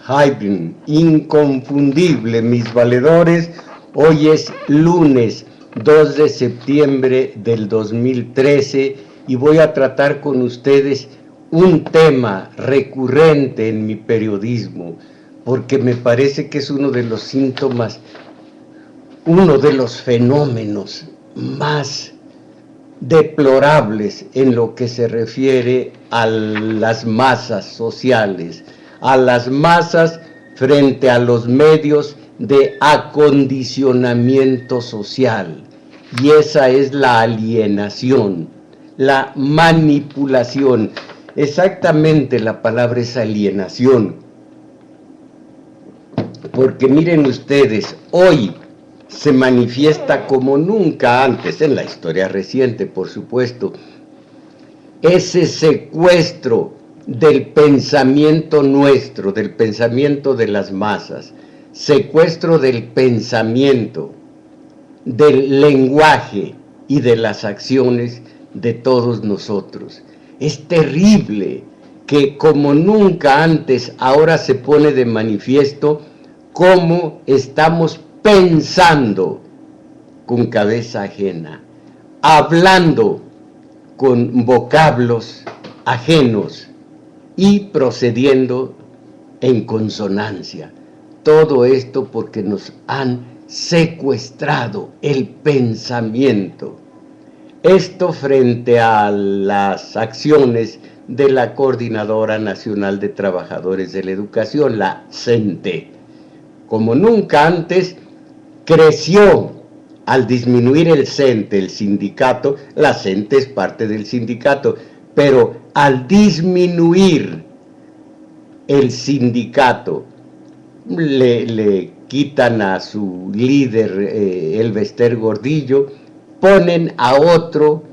Haydn, inconfundible, mis valedores. Hoy es lunes 2 de septiembre del 2013 y voy a tratar con ustedes un tema recurrente en mi periodismo, porque me parece que es uno de los síntomas, uno de los fenómenos más deplorables en lo que se refiere a las masas sociales, a las masas frente a los medios de acondicionamiento social, y esa es la alienación, la manipulación. Exactamente, la palabra es alienación, porque miren ustedes, hoy se manifiesta como nunca antes, en la historia reciente, por supuesto, ese secuestro del pensamiento nuestro, del pensamiento de las masas, secuestro del pensamiento, del lenguaje y de las acciones de todos nosotros. Es terrible que como nunca antes ahora se pone de manifiesto cómo estamos pensando con cabeza ajena, hablando con vocablos ajenos y procediendo en consonancia. Todo esto porque nos han secuestrado el pensamiento. Esto frente a las acciones de la Coordinadora Nacional de Trabajadores de la Educación, la CENTE. Como nunca antes, creció al disminuir el CENTE, el sindicato. La CENTE es parte del sindicato, pero al disminuir el sindicato, le quitan a su líder, Elbester Gordillo, ponen a otro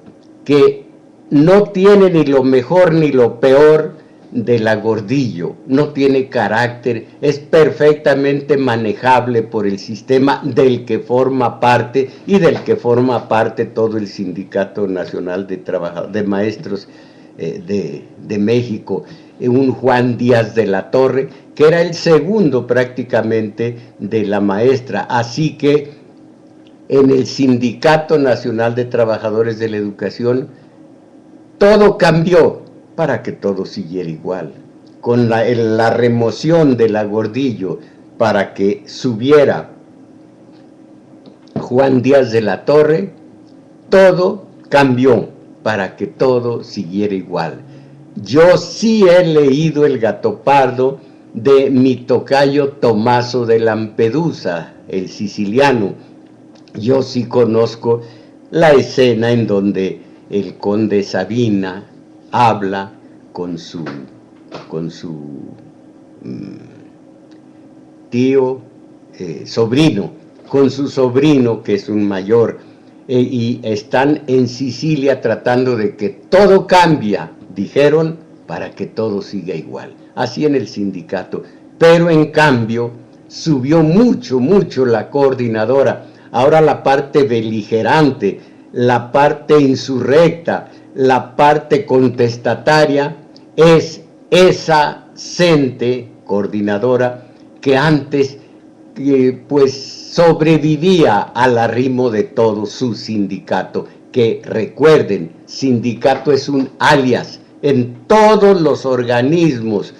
que no tiene ni lo mejor ni lo peor de la Gordillo, no tiene carácter, es perfectamente manejable por el sistema del que forma parte y del que forma parte todo el Sindicato Nacional de Trabajadores, de Maestros de México, un Juan Díaz de la Torre, que era el segundo prácticamente de la maestra. Así que en el Sindicato Nacional de Trabajadores de la Educación todo cambió para que todo siguiera igual. Con la remoción de la Gordillo para que subiera Juan Díaz de la Torre, todo cambió para que todo siguiera igual. Yo sí he leído El Gato Pardo de mi tocayo Tomaso de Lampedusa, el siciliano. Yo sí conozco la escena en donde el conde Sabina habla con su tío, sobrino, con su sobrino que es un mayor, y están en Sicilia tratando de que todo cambia, dijeron, para que todo siga igual, así en el sindicato, pero en cambio subió mucho la coordinadora. Ahora la parte beligerante, la parte insurrecta, la parte contestataria es esa CENTE coordinadora que antes pues sobrevivía al arrimo de todo su sindicato, que recuerden, sindicato es un alias en todos los organismos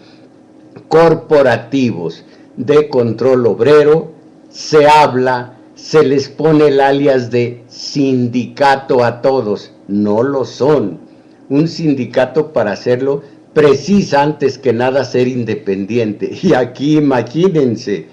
corporativos de control obrero. Se habla, se les pone el alias de sindicato a todos, no lo son. Un sindicato, para hacerlo, precisa antes que nada ser independiente. Y aquí imagínense,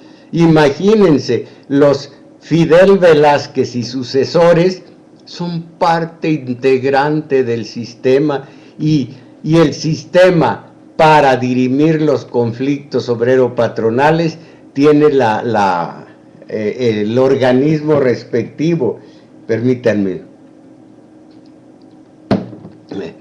los Fidel Velázquez y sucesores son parte integrante del sistema, y el sistema para dirimir los conflictos obrero-patronales tiene el organismo respectivo. Permítanme.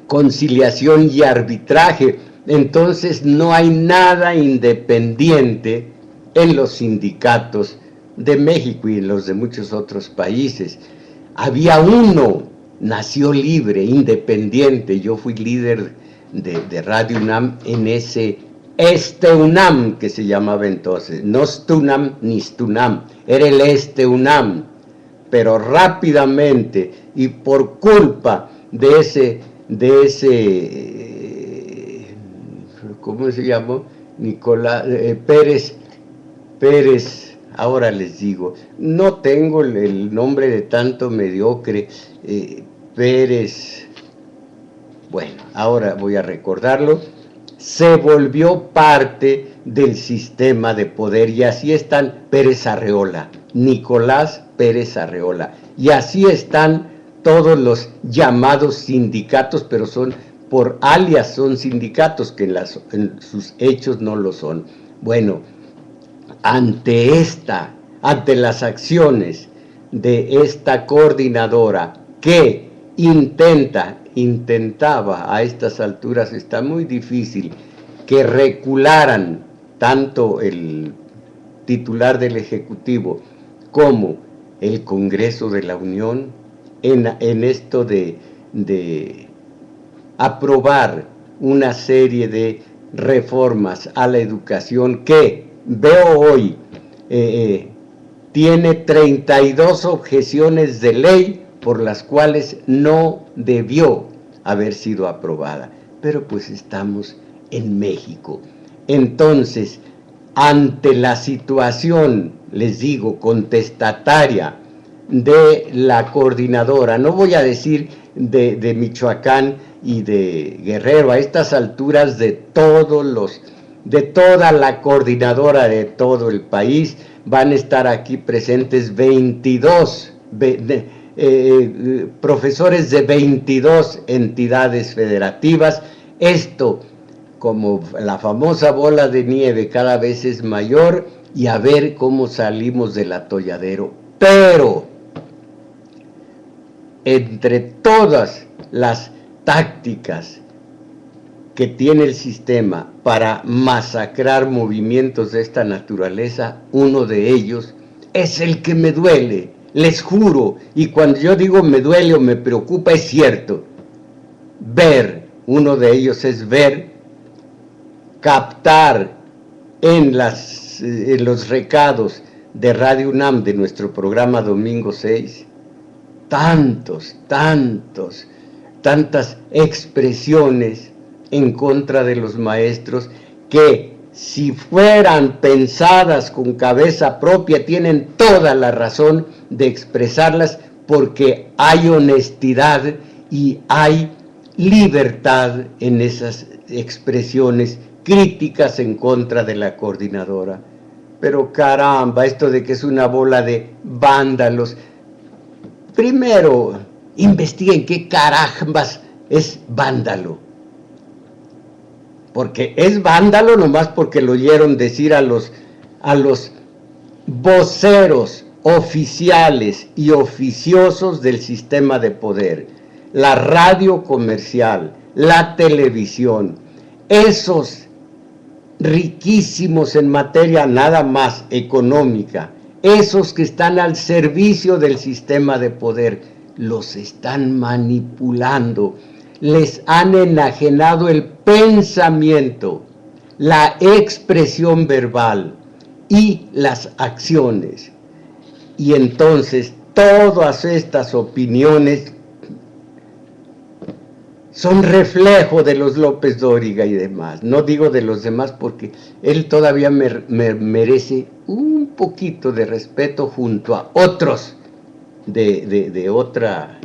Conciliación y arbitraje. Entonces no hay nada independiente en los sindicatos de México y en los de muchos otros países. Había uno, nació libre, independiente. Yo fui líder de Radio UNAM en ese UNAM que se llamaba entonces, no STUNAM ni STUNAM, era el UNAM, pero rápidamente y por culpa de ese ¿cómo se llamó? Nicolás Pérez, ahora les digo, no tengo el nombre de tanto mediocre, Pérez, bueno, ahora voy a recordarlo, se volvió parte del sistema de poder y así están Pérez Arreola, Nicolás Pérez Arreola, y así están todos los llamados sindicatos, pero son por alias, son sindicatos que en sus hechos no lo son. Bueno, ante las acciones de esta coordinadora que intentaba a estas alturas, está muy difícil que recularan tanto el titular del Ejecutivo como el Congreso de la Unión en esto de aprobar una serie de reformas a la educación que veo hoy tiene 32 objeciones de ley por las cuales no debió haber sido aprobada. Pero pues estamos en México. Entonces, ante la situación, les digo, contestataria de la coordinadora, no voy a decir de Michoacán y de Guerrero, a estas alturas de toda la coordinadora de todo el país, van a estar aquí presentes 22 profesores de 22 entidades federativas. Esto, como la famosa bola de nieve, cada vez es mayor, y a ver cómo salimos del atolladero. Pero entre todas las tácticas que tiene el sistema para masacrar movimientos de esta naturaleza, uno de ellos es el que me duele, les juro, y cuando yo digo me duele o me preocupa, es cierto. Uno de ellos es captar en los recados de Radio UNAM, de nuestro programa Domingo 6, tantas expresiones en contra de los maestros que, si fueran pensadas con cabeza propia, tienen toda la razón de expresarlas, porque hay honestidad y hay libertad en esas expresiones críticas en contra de la coordinadora. Pero caramba, esto de que es una bola de vándalos, primero investiguen qué carambas es vándalo, porque es vándalo nomás porque lo oyeron decir a los voceros oficiales y oficiosos del sistema de poder, la radio comercial, la televisión, esos riquísimos en materia nada más económica, esos que están al servicio del sistema de poder, los están manipulando, les han enajenado el pensamiento, la expresión verbal y las acciones. Y entonces todas estas opiniones son reflejo de los López Dóriga y demás. No digo de los demás porque él todavía me merece un poquito de respeto junto a otros de otra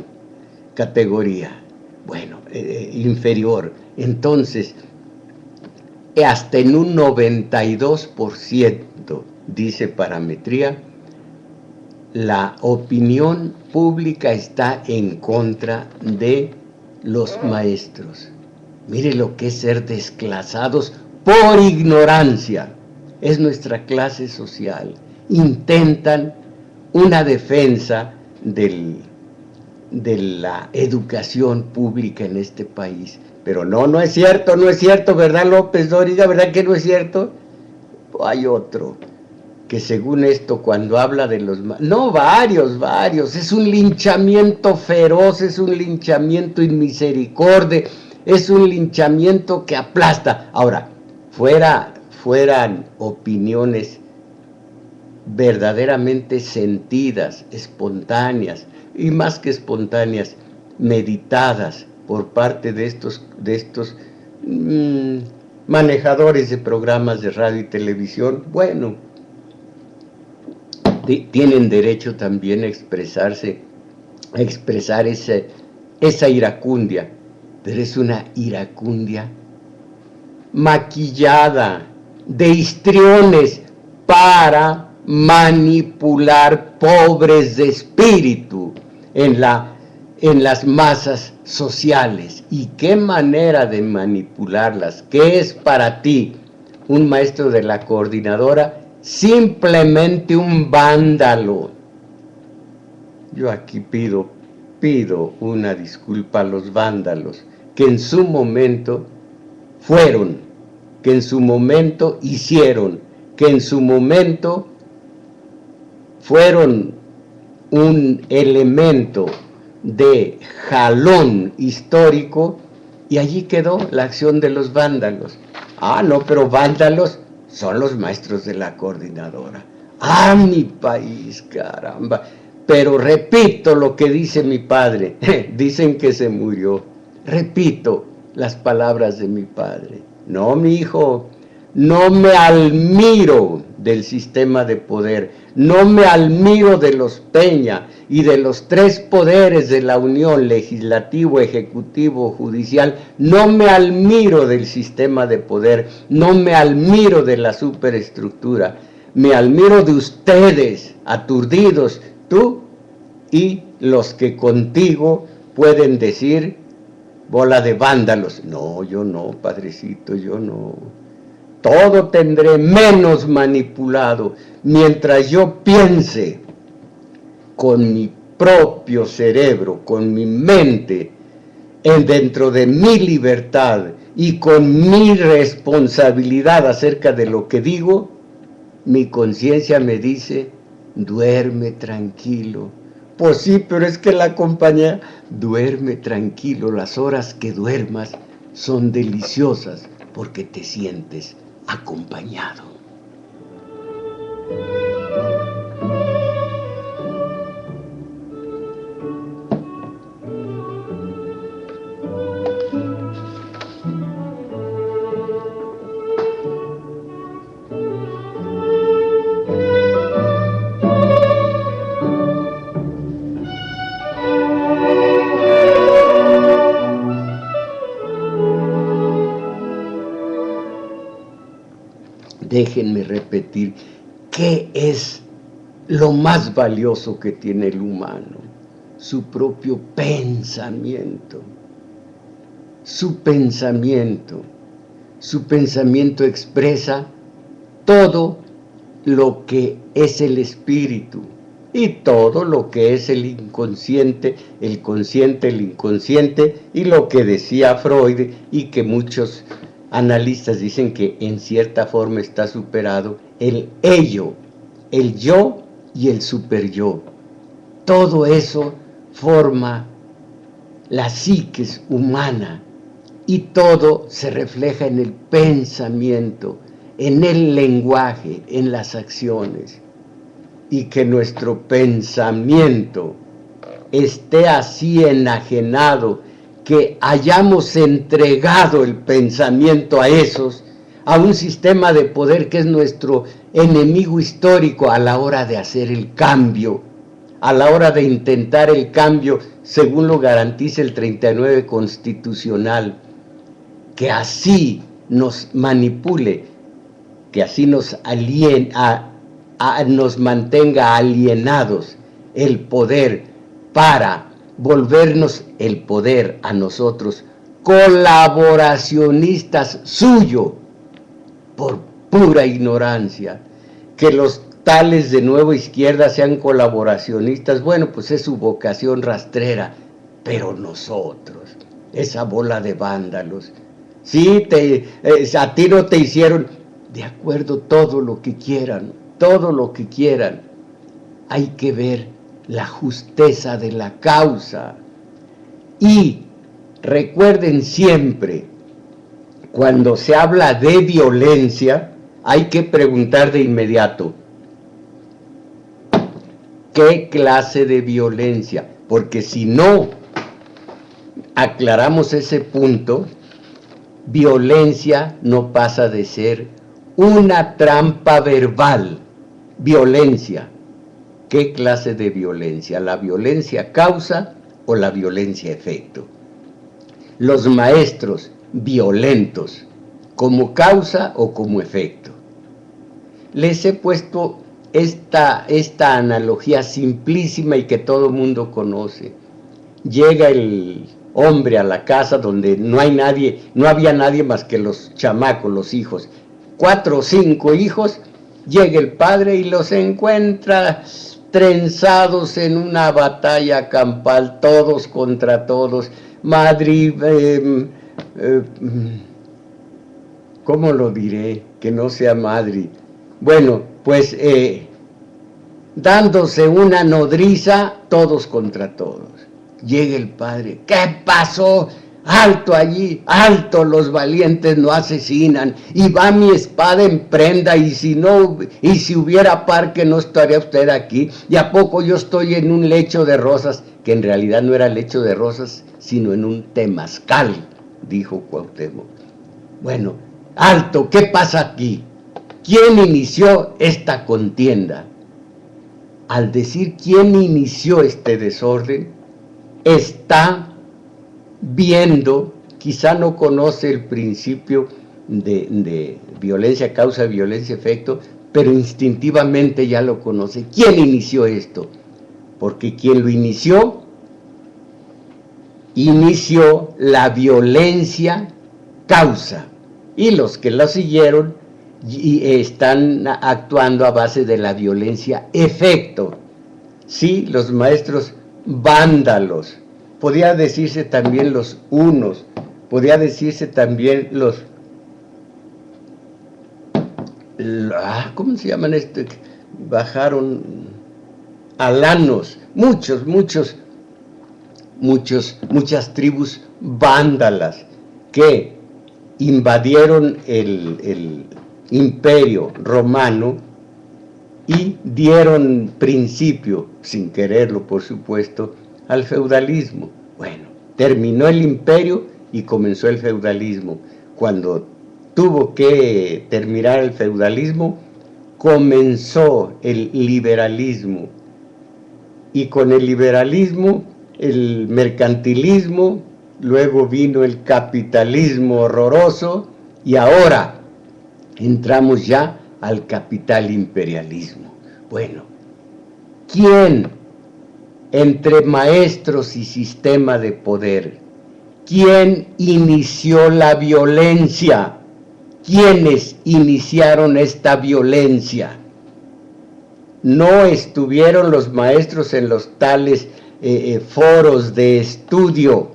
categoría, bueno, inferior. Entonces, hasta en un 92%, dice Parametría, la opinión pública está en contra de los maestros. Mire lo que es ser desclasados por ignorancia. Es nuestra clase social. Intentan una defensa de la educación pública en este país. Pero no es cierto, ¿verdad, López Dóriga? ¿Verdad que no es cierto? Hay otro que según esto, cuando habla de los... No, varios, es un linchamiento feroz, es un linchamiento inmisericorde, es un linchamiento que aplasta. Ahora, fueran opiniones verdaderamente sentidas, espontáneas, y más que espontáneas, meditadas por parte de estos manejadores de programas de radio y televisión, bueno, tienen derecho también a expresarse, a expresar esa iracundia, pero es una iracundia maquillada de histriones para manipular pobres de espíritu en las masas sociales. ¿Y qué manera de manipularlas? ¿Qué es para ti un maestro de la coordinadora? Simplemente un vándalo. Yo aquí pido una disculpa a los vándalos que en su momento fueron, que en su momento hicieron, que en su momento fueron un elemento de jalón histórico, y allí quedó la acción de los vándalos. No, pero vándalos son los maestros de la coordinadora. Mi país, caramba. Pero repito lo que dice mi padre. Dicen que se murió. Repito las palabras de mi padre. No, mi hijo, no me admiro del sistema de poder, no me admiro de los Peña y de los tres poderes de la Unión, legislativo, ejecutivo, judicial. No me admiro del sistema de poder, no me admiro de la superestructura, me admiro de ustedes, aturdidos, tú y los que contigo pueden decir bola de vándalos. No, yo no, padrecito, yo no. Todo tendré menos manipulado mientras yo piense con mi propio cerebro, con mi mente, dentro de mi libertad y con mi responsabilidad acerca de lo que digo. Mi conciencia me dice, duerme tranquilo. Pues sí, pero es que la compañía, duerme tranquilo, las horas que duermas son deliciosas porque te sientes acompañado. Déjenme repetir, ¿qué es lo más valioso que tiene el humano? Su propio pensamiento. Su pensamiento expresa todo lo que es el espíritu y todo lo que es el inconsciente, el consciente, el inconsciente, y lo que decía Freud y que muchos analistas dicen que en cierta forma está superado, el ello, el yo y el superyo. Todo eso forma la psiquis humana y todo se refleja en el pensamiento, en el lenguaje, en las acciones. Y que nuestro pensamiento esté así enajenado, que hayamos entregado el pensamiento a un sistema de poder que es nuestro enemigo histórico a la hora de hacer el cambio, a la hora de intentar el cambio según lo garantiza el 39 constitucional, que así nos manipule, que así nos mantenga alienados el poder para volvernos el poder a nosotros colaboracionistas suyo por pura ignorancia. Que los tales de Nueva Izquierda sean colaboracionistas, bueno, pues es su vocación rastrera, pero nosotros, esa bola de vándalos, sí, a ti no te hicieron, de acuerdo, todo lo que quieran, hay que ver la justeza de la causa. Y recuerden siempre, cuando se habla de violencia, hay que preguntar de inmediato, ¿qué clase de violencia? Porque si no aclaramos ese punto, violencia no pasa de ser una trampa verbal. Violencia. ¿Qué clase de violencia? ¿La violencia causa o la violencia efecto? Los maestros violentos, ¿como causa o como efecto? Les he puesto esta analogía simplísima y que todo mundo conoce. Llega el hombre a la casa donde no había nadie más que los chamacos, los hijos, 4 o 5 hijos. Llega el padre y los encuentra trenzados en una batalla campal, todos contra todos. Madrid, ¿cómo lo diré? Que no sea Madrid. Bueno, pues dándose una nodriza, todos contra todos. Llega el padre, ¿qué pasó? Alto allí, alto, los valientes no asesinan, y va mi espada en prenda, y si hubiera parque no estaría usted aquí, y a poco yo estoy en un lecho de rosas, que en realidad no era lecho de rosas, sino en un temazcal, dijo Cuauhtémoc. Bueno, alto, ¿qué pasa aquí? ¿Quién inició esta contienda? Al decir quién inició este desorden, está viendo, quizá no conoce el principio de violencia causa, violencia efecto, pero instintivamente ya lo conoce. ¿Quién inició esto? Porque quien lo inició la violencia causa, y los que lo siguieron están actuando a base de la violencia efecto. Sí, los maestros vándalos, podría decirse también los unos, podría decirse también los, ¿cómo se llaman estos? Bajaron alanos, muchas tribus vándalas que invadieron el imperio romano y dieron principio, sin quererlo por supuesto, al feudalismo. Bueno, terminó el imperio y comenzó el feudalismo. Cuando tuvo que terminar el feudalismo, comenzó el liberalismo. Y con el liberalismo, el mercantilismo, luego vino el capitalismo horroroso, y ahora entramos ya al capital imperialismo. Bueno, ¿quién entre maestros y sistema de poder? ¿Quién inició la violencia? ¿Quiénes iniciaron esta violencia? No estuvieron los maestros en los tales foros de estudio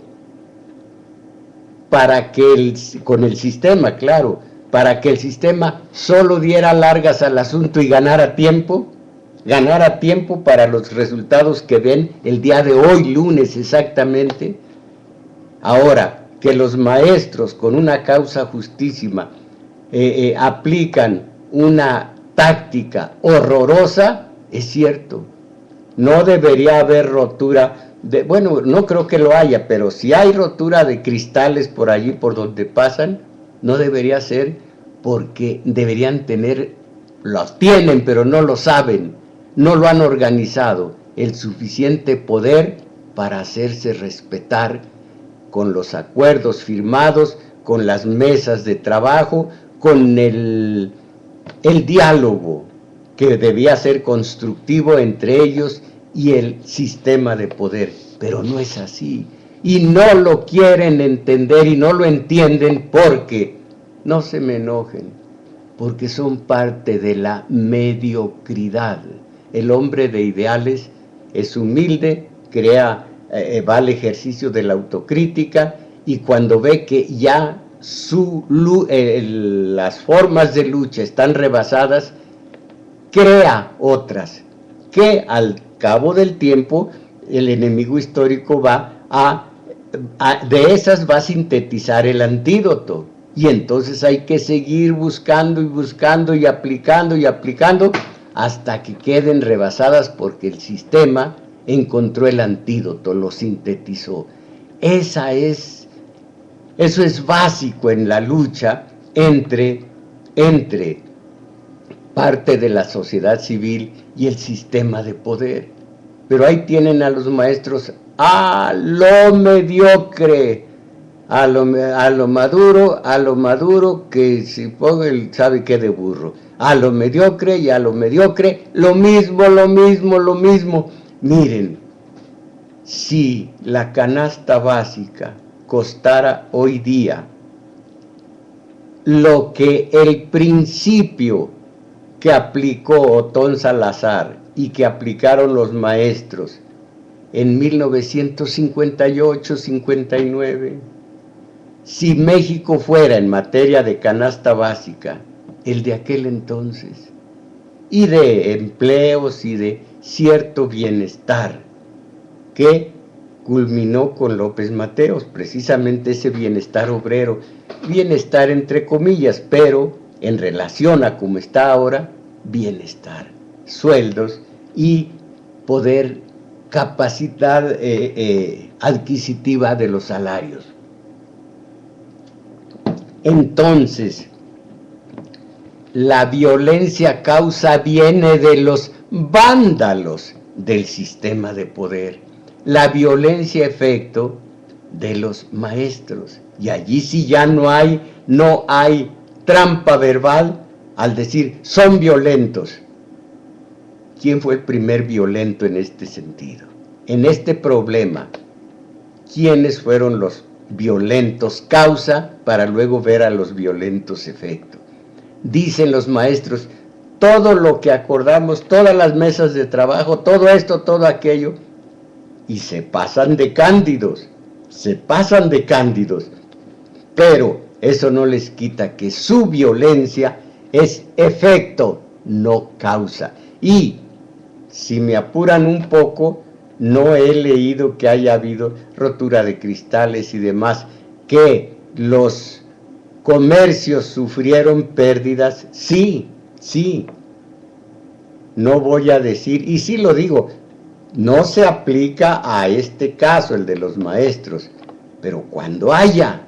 para que con el sistema, claro, para que el sistema solo diera largas al asunto y ganara tiempo para los resultados que ven el día de hoy, lunes exactamente. Ahora, que los maestros con una causa justísima aplican una táctica horrorosa, es cierto. No debería haber rotura, bueno, no creo que lo haya, pero si hay rotura de cristales por allí por donde pasan, no debería ser, porque deberían tener, los tienen pero no lo saben, no lo han organizado, el suficiente poder para hacerse respetar con los acuerdos firmados, con las mesas de trabajo, con el diálogo que debía ser constructivo entre ellos y el sistema de poder. Pero no es así. y no lo quieren entender y no lo entienden porque, no se me enojen, porque son parte de la mediocridad. El hombre de ideales es humilde, va al ejercicio de la autocrítica y cuando ve que ya las formas de lucha están rebasadas, crea otras, que al cabo del tiempo el enemigo histórico de esas va a sintetizar el antídoto, y entonces hay que seguir buscando y buscando y aplicando hasta que queden rebasadas porque el sistema encontró el antídoto, lo sintetizó. Eso es básico en la lucha entre parte de la sociedad civil y el sistema de poder. Pero ahí tienen a los maestros a lo mediocre, a lo maduro, que si ponga el sabe qué de burro, a lo mediocre y a lo mediocre, lo mismo. Miren, si la canasta básica costara hoy día lo que el principio que aplicó Otón Salazar y que aplicaron los maestros en 1958-59, si México fuera en materia de canasta básica el de aquel entonces, y de empleos y de cierto bienestar que culminó con López Mateos, precisamente ese bienestar obrero, bienestar entre comillas, pero en relación a como está ahora, bienestar, sueldos y poder, capacidad adquisitiva de los salarios. Entonces, la violencia causa viene de los vándalos del sistema de poder, la violencia efecto de los maestros, y allí sí ya no hay trampa verbal al decir son violentos. ¿Quién fue el primer violento en este sentido? En este problema, ¿quiénes fueron los violentos causa para luego ver a los violentos efecto? Dicen los maestros, todo lo que acordamos, todas las mesas de trabajo, todo esto, todo aquello, y se pasan de cándidos, pero eso no les quita que su violencia es efecto, no causa. Y si me apuran un poco, no he leído que haya habido rotura de cristales y demás, que los comercios sufrieron pérdidas, sí, no voy a decir, y sí lo digo, no se aplica a este caso, el de los maestros, pero cuando haya,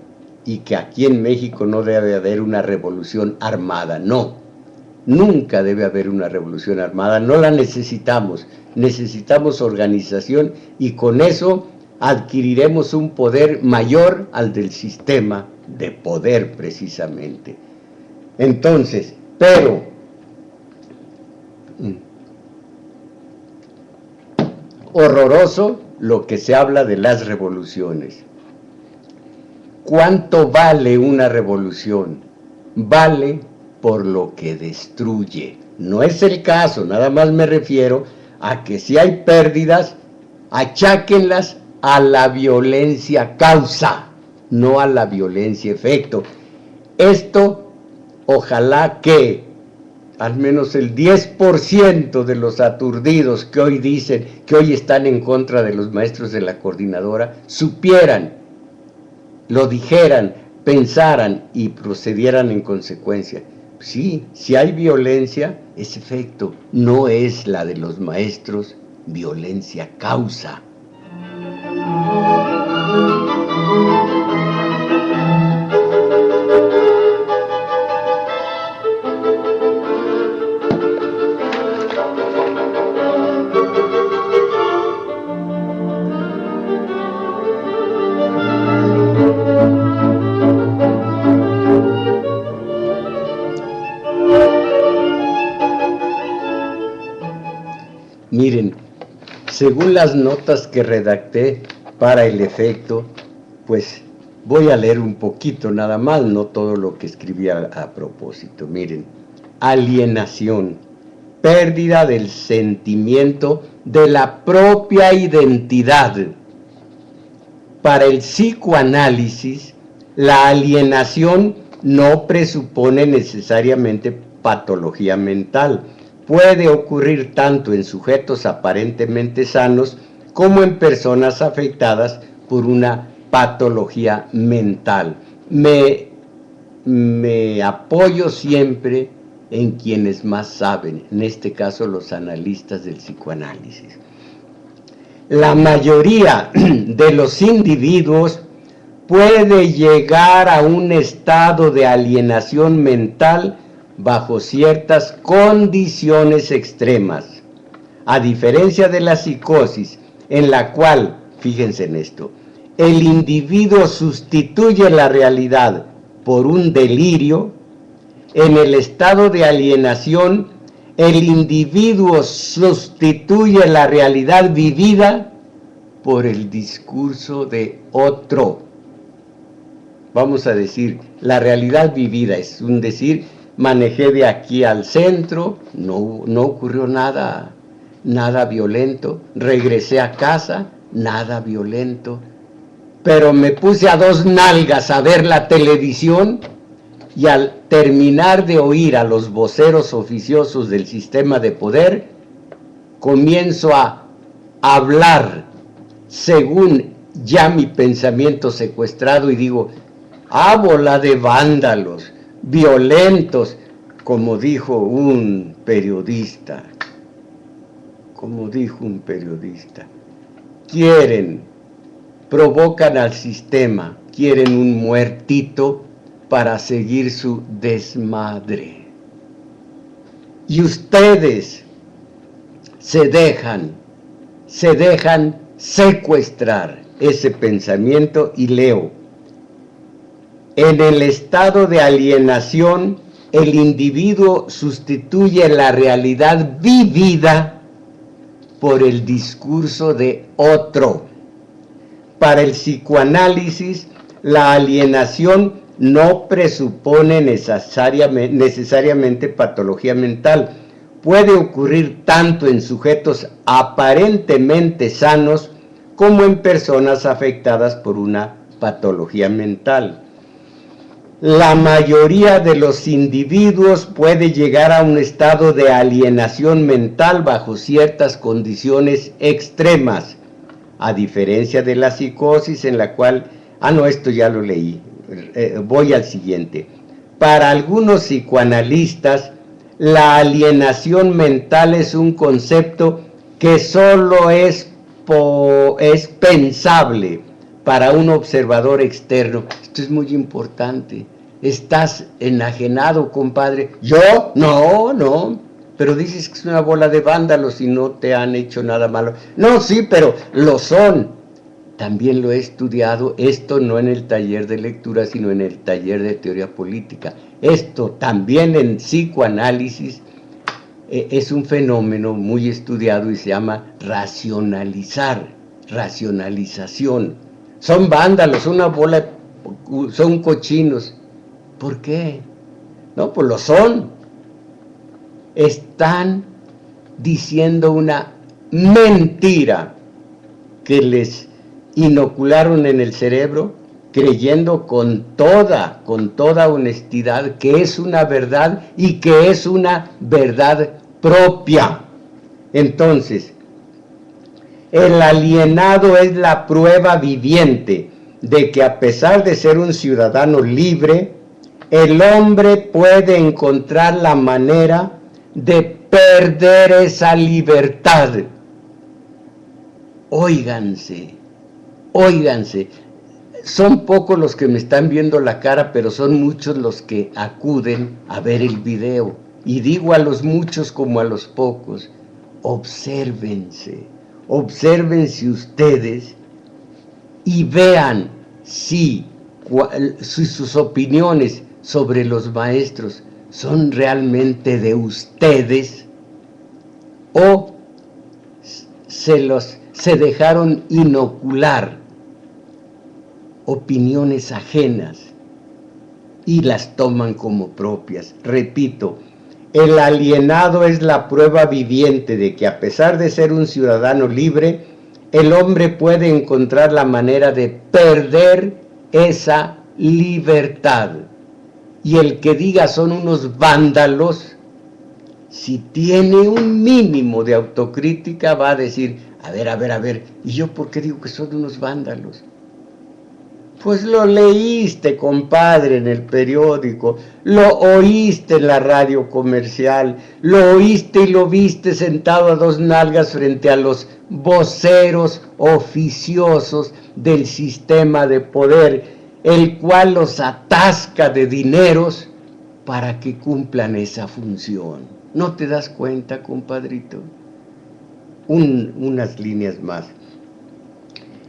y que aquí en México no debe haber una revolución armada, no, nunca debe haber una revolución armada, no la necesitamos, necesitamos organización y con eso adquiriremos un poder mayor al del sistema de poder precisamente. Entonces, pero horroroso lo que se habla de las revoluciones. ¿Cuánto vale una revolución? Vale por lo que destruye. No es el caso, nada más me refiero a que si hay pérdidas, acháquenlas a la violencia causa, no a la violencia efecto. Esto, ojalá que al menos el 10% de los aturdidos que hoy dicen, que hoy están en contra de los maestros de la coordinadora, supieran, lo dijeran, pensaran y procedieran en consecuencia. Sí, si hay violencia, es efecto, no es la de los maestros, violencia causa. Miren, según las notas que redacté para el efecto, pues voy a leer un poquito nada más, no todo lo que escribí a propósito. Miren, alienación, pérdida del sentimiento de la propia identidad. Para el psicoanálisis, la alienación no presupone necesariamente patología mental. Puede ocurrir tanto en sujetos aparentemente sanos como en personas afectadas por una patología mental. Me apoyo siempre en quienes más saben, en este caso los analistas del psicoanálisis. La mayoría de los individuos puede llegar a un estado de alienación mental bajo ciertas condiciones extremas, a diferencia de la psicosis, en la cual, fíjense en esto, el individuo sustituye la realidad por un delirio. En el estado de alienación, el individuo sustituye la realidad vivida por el discurso de otro. Vamos a decir, la realidad vivida es un decir, manejé de aquí al centro, no ocurrió nada violento, regresé a casa, nada violento, pero me puse a dos nalgas a ver la televisión y al terminar de oír a los voceros oficiosos del sistema de poder, comienzo a hablar según ya mi pensamiento secuestrado y digo, bola de vándalos, violentos, como dijo un periodista, provocan al sistema, quieren un muertito para seguir su desmadre. Y ustedes se dejan secuestrar ese pensamiento y leo. En el estado de alienación, el individuo sustituye la realidad vivida por el discurso de otro. Para el psicoanálisis, la alienación no presupone necesariamente patología mental. Puede ocurrir tanto en sujetos aparentemente sanos como en personas afectadas por una patología mental. La mayoría de los individuos puede llegar a un estado de alienación mental bajo ciertas condiciones extremas, a diferencia de la psicosis en la cual, esto ya lo leí, voy al siguiente. Para algunos psicoanalistas, la alienación mental es un concepto que solo es pensable para un observador externo. Esto es muy importante. ¿Estás enajenado, compadre? ¿Yo? No. Pero dices que es una bola de vándalos y no te han hecho nada malo. No, sí, pero lo son. También lo he estudiado, esto no en el taller de lectura, sino en el taller de teoría política. Esto también en psicoanálisis es un fenómeno muy estudiado y se llama racionalización. Son vándalos, son cochinos. ¿Por qué? No, pues lo son. Están diciendo una mentira que les inocularon en el cerebro, creyendo con toda honestidad que es una verdad y que es una verdad propia. Entonces, el alienado es la prueba viviente de que a pesar de ser un ciudadano libre, el hombre puede encontrar la manera de perder esa libertad. Óiganse, son pocos los que me están viendo la cara, pero son muchos los que acuden a ver el video. Y digo a los muchos como a los pocos, obsérvense ustedes y vean si sus opiniones sobre los maestros son realmente de ustedes o se dejaron inocular opiniones ajenas y las toman como propias. Repito, el alienado es la prueba viviente de que a pesar de ser un ciudadano libre, el hombre puede encontrar la manera de perder esa libertad. Y el que diga son unos vándalos, si tiene un mínimo de autocrítica, va a decir, a ver, ¿y yo por qué digo que son unos vándalos? Pues lo leíste, compadre, en el periódico, lo oíste en la radio comercial, lo oíste y lo viste sentado a dos nalgas frente a los voceros oficiosos del sistema de poder, el cual los atasca de dineros para que cumplan esa función. ¿No te das cuenta, compadrito? Unas líneas más.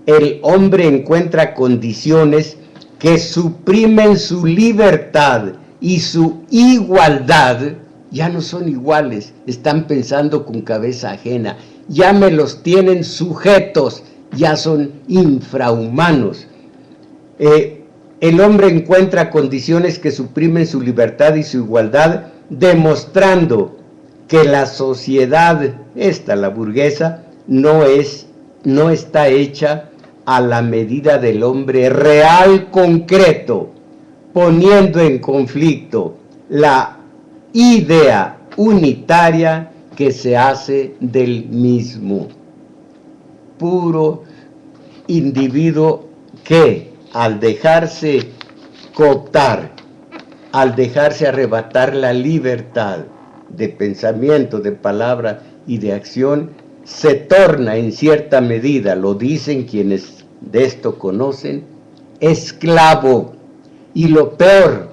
El hombre encuentra condiciones que suprimen su libertad y su igualdad. Ya no son iguales, están pensando con cabeza ajena, ya me los tienen sujetos, ya son infrahumanos. El hombre encuentra condiciones que suprimen su libertad y su igualdad, demostrando que la sociedad, la burguesa, no está hecha a la medida del hombre real concreto, poniendo en conflicto la idea unitaria que se hace del mismo. Puro individuo que, al dejarse cooptar, al dejarse arrebatar la libertad de pensamiento, de palabra y de acción, se torna en cierta medida, lo dicen quienes de esto conocen, esclavo. Y lo peor,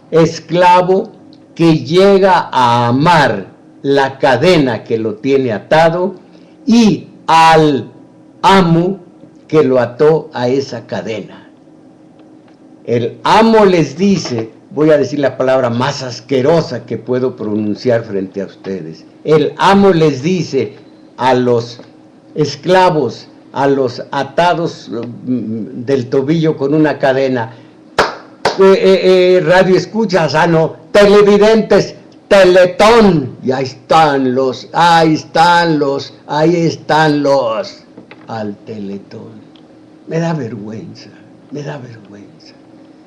esclavo que llega a amar la cadena que lo tiene atado y al amo que lo ató a esa cadena. El amo les dice, voy a decir la palabra más asquerosa que puedo pronunciar frente a ustedes. El amo les dice a los esclavos, a los atados del tobillo con una cadena, radio escuchas, no, televidentes, Teletón, y ahí están los, al Teletón. Me da vergüenza.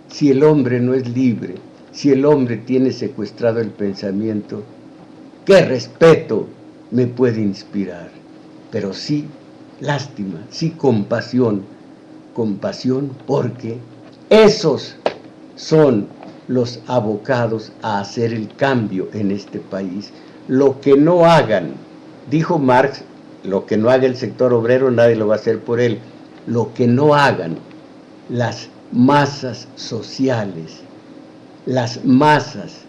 Si el hombre no es libre, si el hombre tiene secuestrado el pensamiento, qué respeto me puede inspirar, pero sí lástima, sí compasión porque esos son los abocados a hacer el cambio en este país. Lo que no hagan, dijo Marx, lo que no haga el sector obrero nadie lo va a hacer por él, lo que no hagan las masas sociales, las masas,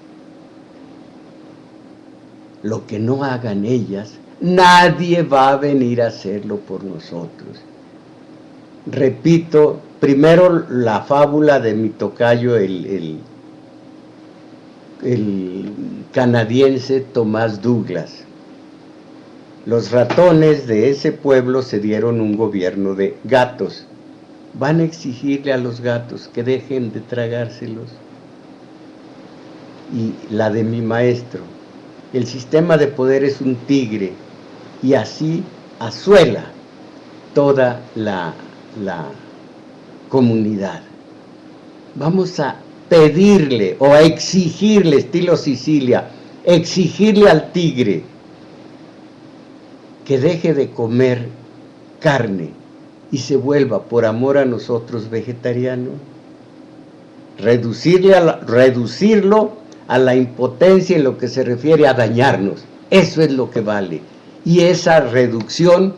lo que no hagan ellas, nadie va a venir a hacerlo por nosotros. Repito, primero la fábula de mi tocayo, el canadiense Tomás Douglas. Los ratones de ese pueblo se dieron un gobierno de gatos. Van a exigirle a los gatos que dejen de tragárselos. Y la de mi maestro, el sistema de poder es un tigre, y así asuela toda la comunidad. Vamos a pedirle o a exigirle, estilo Sicilia, exigirle al tigre que deje de comer carne y se vuelva por amor a nosotros vegetariano. Reducirlo a la impotencia en lo que se refiere a dañarnos. Eso es lo que vale. Y esa reducción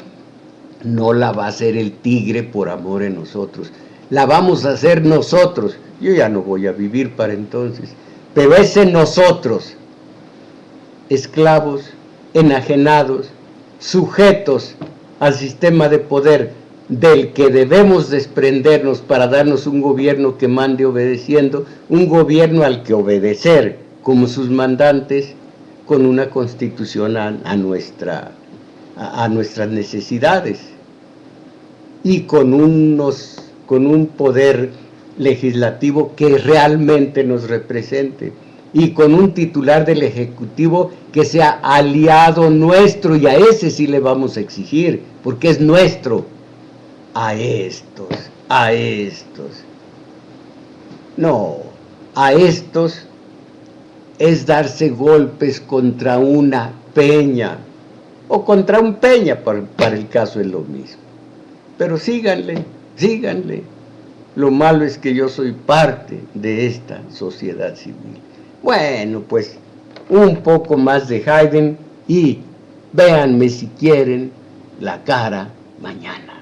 no la va a hacer el tigre por amor en nosotros. La vamos a hacer nosotros. Yo ya no voy a vivir para entonces. Pero ese nosotros, esclavos, enajenados, sujetos al sistema de poder del que debemos desprendernos para darnos un gobierno que mande obedeciendo, un gobierno al que obedecer como sus mandantes, con una constitución a nuestras necesidades y con unos con un poder legislativo que realmente nos represente y con un titular del Ejecutivo que sea aliado nuestro, y a ese sí le vamos a exigir, porque es nuestro. A estos, no, a estos es darse golpes contra una peña, o contra un peña, para el caso es lo mismo. Pero síganle. Lo malo es que yo soy parte de esta sociedad civil. Bueno, pues un poco más de Haydn y véanme si quieren la cara mañana.